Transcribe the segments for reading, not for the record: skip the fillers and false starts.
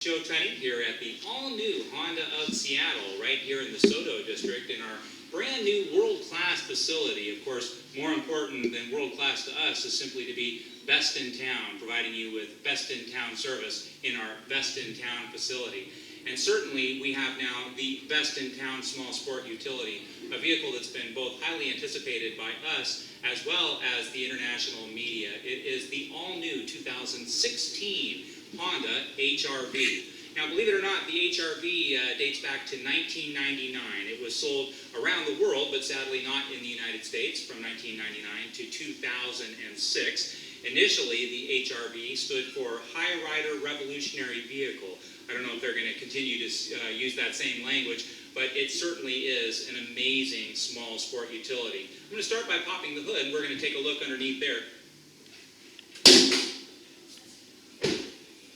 Joe Tunney here at the all-new Honda of Seattle, right here in the Soto district in our brand new world-class facility. Of course, more important than world-class to us is simply to be best in town, providing you with best-in-town service in our best-in-town facility. And certainly, we have now the best-in-town small sport utility, a vehicle that's been both highly anticipated by us as well as the international media. It is the all-new 2016 Honda HR-V. Now, believe it or not, the HR-V dates back to 1999. It was sold around the world, but sadly not in the United States, from 1999 to 2006. Initially, the HR-V stood for High Rider Revolutionary Vehicle. I don't know if they're going to continue to use that same language, but it certainly is an amazing small sport utility. I'm going to start by popping the hood, and we're going to take a look underneath there.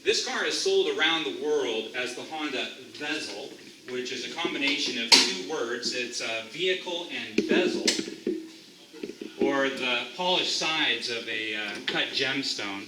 This car is sold around the world as the Honda Vezel, which is a combination of two words. It's vehicle and bezel, or the polished sides of a cut gemstone.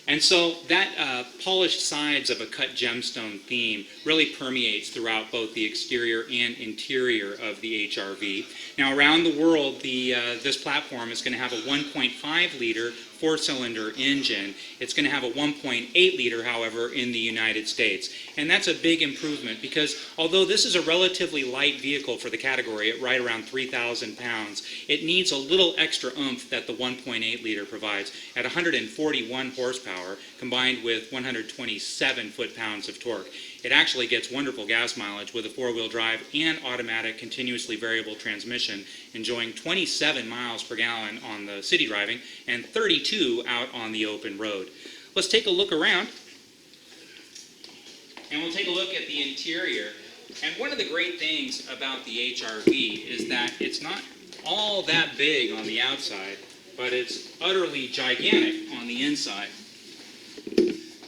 And so that polished sides of a cut gemstone theme really permeates throughout both the exterior and interior of the HR-V. Now, around the world, this platform is going to have a 1.5-liter four-cylinder engine. It's going to have a 1.8-liter, however, in the United States. And that's a big improvement because although this is a relatively light vehicle for the category at right around 3,000 pounds, it needs a little extra oomph that the 1.8-liter provides at 141 horsepower combined with 127 foot-pounds of torque. It actually gets wonderful gas mileage with a four-wheel drive and automatic continuously variable transmission, enjoying 27 miles per gallon on the city driving and 32 out on the open road. Let's take a look around, and we'll take a look at the interior. And one of the great things about the HR-V is that it's not all that big on the outside, but it's utterly gigantic on the inside.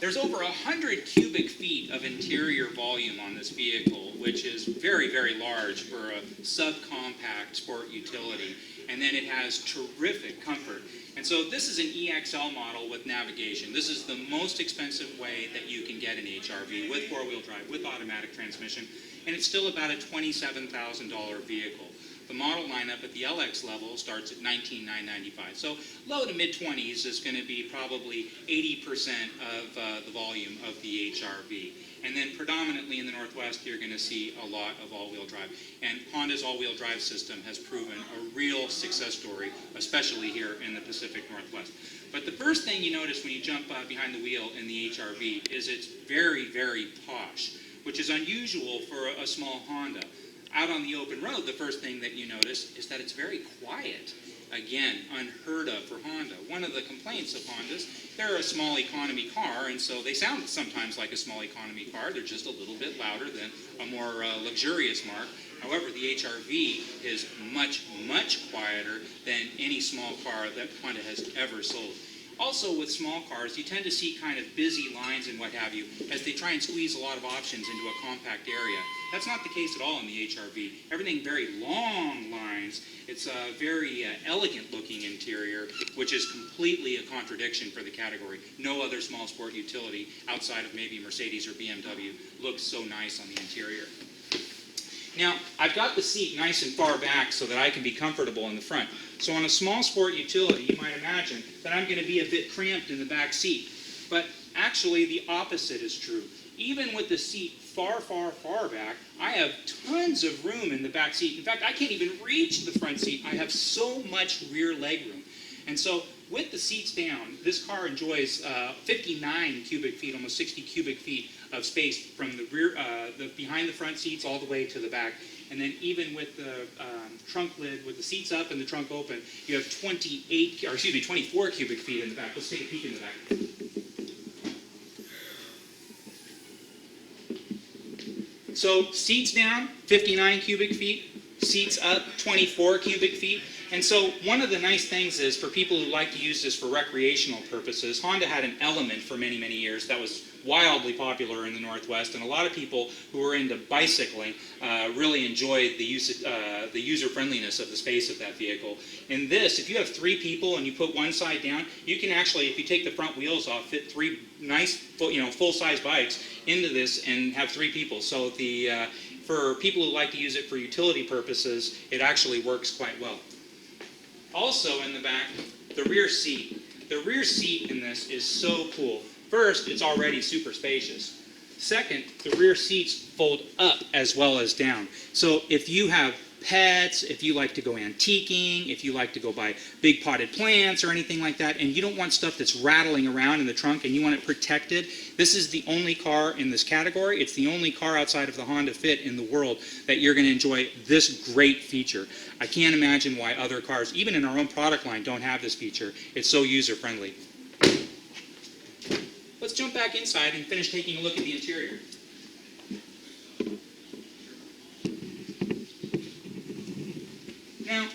There's over 100 cubic feet of interior volume on this vehicle, which is very, very large for a subcompact sport utility. And then it has terrific comfort. And so this is an EXL model with navigation. This is the most expensive way that you can get an HR-V with four-wheel drive, with automatic transmission, and it's still about a $27,000 vehicle. The model lineup at the LX level starts at $19,995. So low to mid-20s is going to be probably 80% of the volume of the HR-V. And then predominantly in the Northwest, you're going to see a lot of all-wheel drive. And Honda's all-wheel drive system has proven a real success story, especially here in the Pacific Northwest. But the first thing you notice when you jump behind the wheel in the HR-V is it's very, very posh, which is unusual for a small Honda. Out on the open road, the first thing that you notice is that it's very quiet. Again, unheard of for Honda. One of the complaints of Hondas, they're a small economy car, and so they sound sometimes like a small economy car. They're just a little bit louder than a more luxurious marque. However, the HR-V is much, much quieter than any small car that Honda has ever sold. Also, with small cars, you tend to see kind of busy lines and what have you as they try and squeeze a lot of options into a compact area. That's not the case at all in the HR-V. Everything very long lines. It's a very elegant-looking interior, which is completely a contradiction for the category. No other small sport utility outside of maybe Mercedes or BMW looks so nice on the interior. Now, I've got the seat nice and far back so that I can be comfortable in the front. So on a small sport utility, you might imagine that I'm going to be a bit cramped in the back seat. But actually, the opposite is true. Even with the seat far, far, far back, I have tons of room in the back seat. In fact, I can't even reach the front seat. I have so much rear leg room. And so with the seats down, this car enjoys 59 cubic feet, almost 60 cubic feet of space from the rear, behind the front seats all the way to the back. And then even with the trunk lid, with the seats up and the trunk open, you have 24 cubic feet in the back. Let's take a peek in the back. So seats down, 59 cubic feet. Seats up, 24 cubic feet. And so one of the nice things is for people who like to use this for recreational purposes, Honda had an Element for many, many years that was wildly popular in the Northwest, and a lot of people who are into bicycling really enjoy the user-friendliness of the space of that vehicle. In this, if you have 3 people and you put one side down, you can actually, if you take the front wheels off, fit 3 nice, full-size bikes into this and have 3 people. So for people who like to use it for utility purposes, it actually works quite well. Also in the back, the rear seat. The rear seat in this is so cool. First, it's already super spacious. Second, the rear seats fold up as well as down. So if you have pets, if you like to go antiquing, if you like to go buy big potted plants or anything like that, and you don't want stuff that's rattling around in the trunk and you want it protected, this is the only car in this category. It's the only car outside of the Honda Fit in the world that you're going to enjoy this great feature. I can't imagine why other cars, even in our own product line, don't have this feature. It's so user-friendly. Let's jump back inside and finish taking a look at the interior. Now,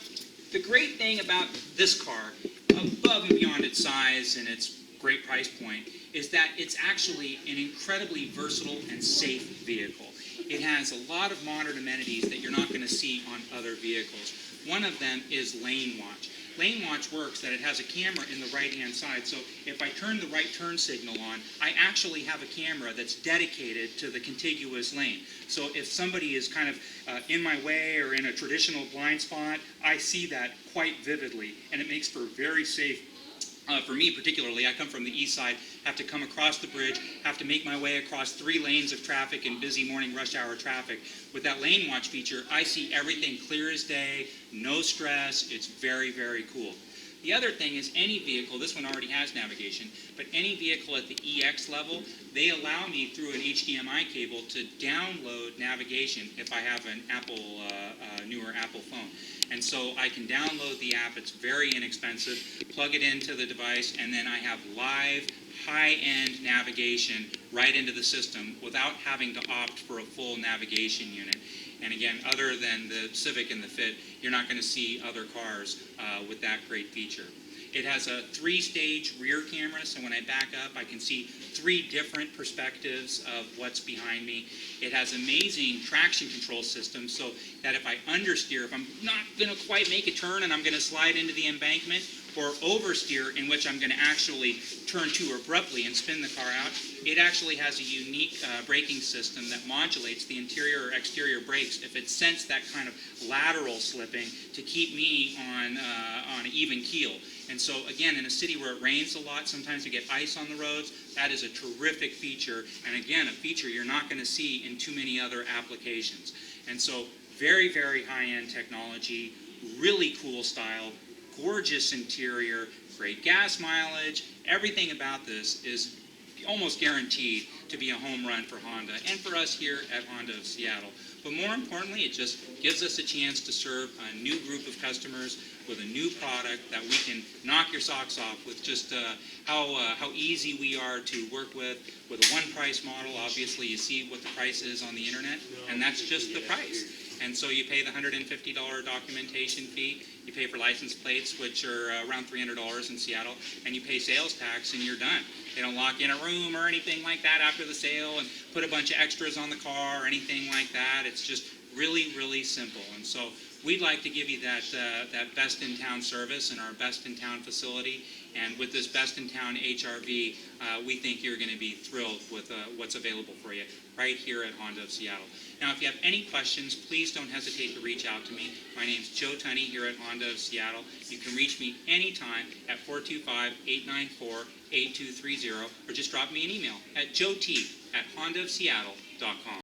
the great thing about this car, above and beyond its size and its great price point, is that it's actually an incredibly versatile and safe vehicle. It has a lot of modern amenities that you're not going to see on other vehicles. One of them is lane watch. Lane watch works that it has a camera in the right-hand side, so if I turn the right turn signal on, I actually have a camera that's dedicated to the contiguous lane. So if somebody is kind of in my way or in a traditional blind spot, I see that quite vividly, and it makes for very safe. For me particularly, I come from the east side, have to come across the bridge, have to make my way across 3 lanes of traffic in busy morning rush hour traffic. With that lane watch feature, I see everything clear as day, no stress. It's very, very cool. The other thing is any vehicle, this one already has navigation, but any vehicle at the EX level, they allow me through an HDMI cable to download navigation if I have an newer Apple phone. And so I can download the app, it's very inexpensive, plug it into the device, and then I have live, high-end navigation right into the system without having to opt for a full navigation unit. And again, other than the Civic and the Fit, you're not going to see other cars with that great feature. It has a 3-stage rear camera, so when I back up, I can see 3 different perspectives of what's behind me. It has amazing traction control system, so that if I understeer, if I'm not going to quite make a turn and I'm going to slide into the embankment, or oversteer, in which I'm going to actually turn too abruptly and spin the car out, it actually has a unique braking system that modulates the interior or exterior brakes if it sensed that kind of lateral slipping to keep me on an even keel. And so again, in a city where it rains a lot, sometimes you get ice on the roads, that is a terrific feature, and again, a feature you're not going to see in too many other applications. And so very, very high-end technology, really cool style, gorgeous interior, great gas mileage. Everything about this is almost guaranteed to be a home run for Honda and for us here at Honda of Seattle. But more importantly, it just gives us a chance to serve a new group of customers with a new product that we can knock your socks off with just how easy we are to work with a one-price model. Obviously, you see what the price is on the internet, and that's just the price. And so you pay the $150 documentation fee, you pay for license plates, which are around $300 in Seattle, and you pay sales tax and you're done. They don't lock in a room or anything like that after the sale and put a bunch of extras on the car or anything like that. It's just really, really simple. And so we'd like to give you that best-in-town service in our best-in-town facility. And with this best-in-town HR-V, we think you're going to be thrilled with what's available for you right here at Honda of Seattle. Now, if you have any questions, please don't hesitate to reach out to me. My name's Joe Tunney here at Honda of Seattle. You can reach me anytime at 425-894-8230, or just drop me an email at joet@hondaofseattle.com.